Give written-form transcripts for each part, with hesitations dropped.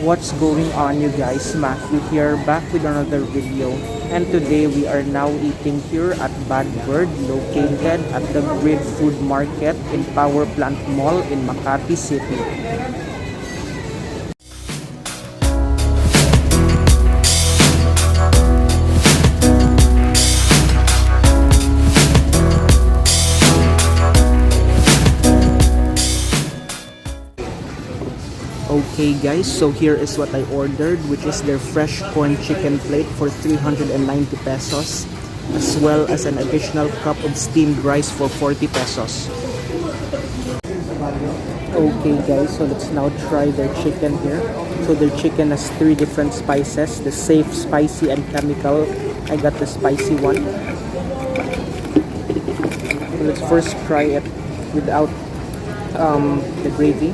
What's going on, you guys? Matthew here, back with another video. And today we are now eating here at Bad Bird, located at the Grid Food Market in Powerplant Mall in Makati City. Okay guys, so here is what I ordered, which is their fresh corn chicken plate for 390 pesos, as well as an additional cup of steamed rice for 40 pesos. Okay guys, so let's now try their chicken here. So their chicken has 3 different spices, the safe, spicy, and chemical. I got the spicy one. So let's first try it without the gravy.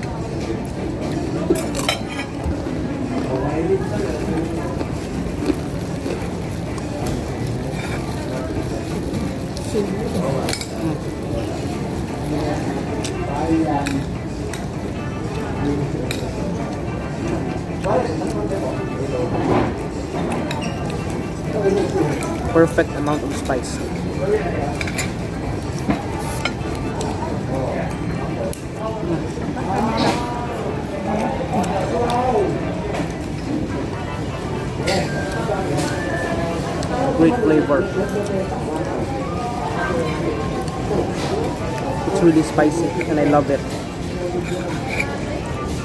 Perfect amount of spice. Great flavor. It's really spicy and I love it.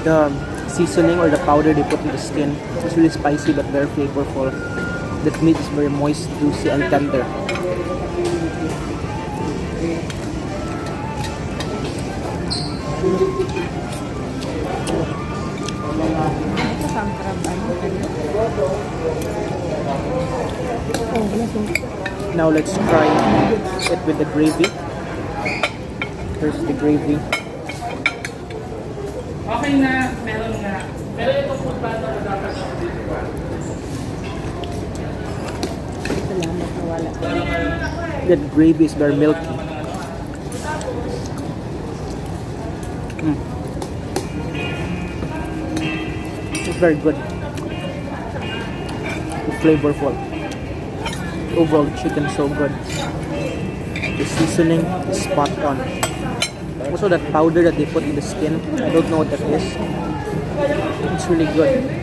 The seasoning or the powder they put in the skin is really spicy but very flavorful. The meat is very moist, juicy, and tender. Now let's try it with the gravy. Here's the gravy. Okay na, meron na. Pero itong food platter ko dapat That gravy is very milky. It's very good. It's flavorful. Overall, the chicken is so good. The seasoning is spot on. Also, that powder that they put in the skin, I don't know what that is. It's really good.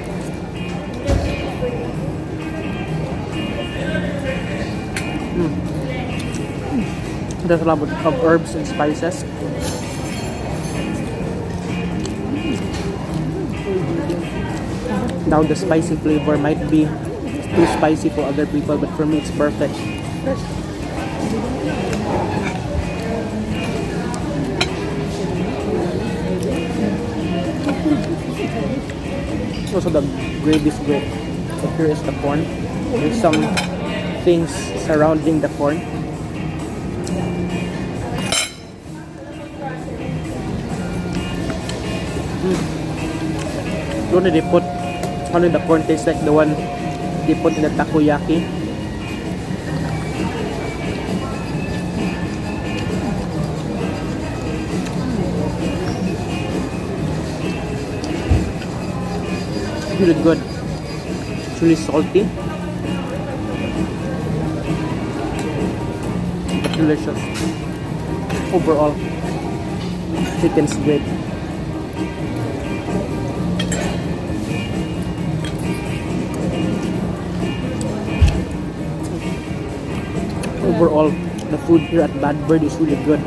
There's a lot of herbs and spices. Now the spicy flavor might be too spicy for other people, but for me it's perfect. Also the gravy is great. So here is the corn. There's some things surrounding the corn. The one they put on the corn tastes like the one they put in the takoyaki. It's really good. It's really salty, but delicious. Overall, chicken's great. Overall, the food here at Bad Bird is really good.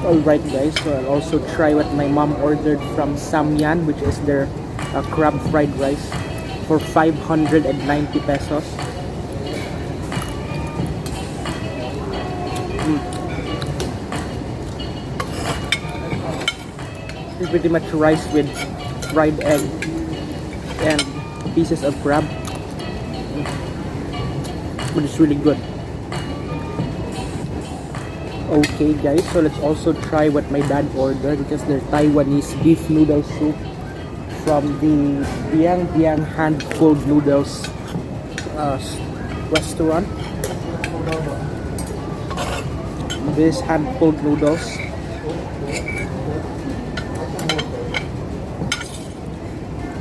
Alright guys, so I'll also try what my mom ordered from Samyan, which is their crab fried rice for 590 pesos. It's pretty much rice with fried egg and pieces of crab. But it's really good. Okay guys, so let's also try what my dad ordered, which is their Taiwanese beef noodle soup from the Biang hand pulled noodles restaurant. This hand pulled noodles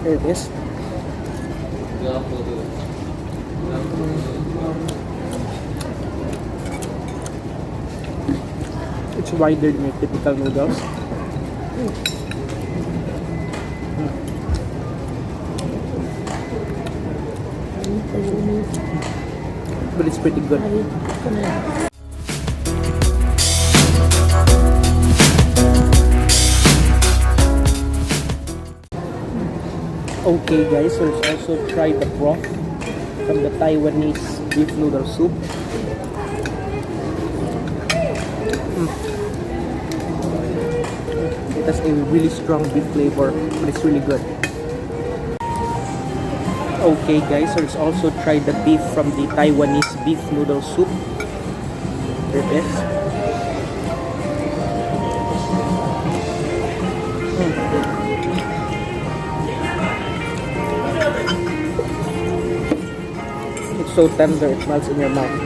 There it is. It's wider than your typical noodles. But it's pretty good. Okay guys, so let's also try the broth from the Taiwanese beef noodle soup. It has a really strong beef flavor, but it's really good. Okay guys, so let's also try the beef from the Taiwanese beef noodle soup. There it is. It's so tender, it melts in your mouth.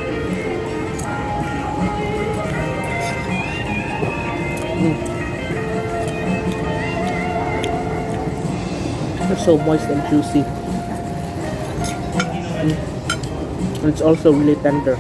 It's so moist and juicy. And it's also really tender.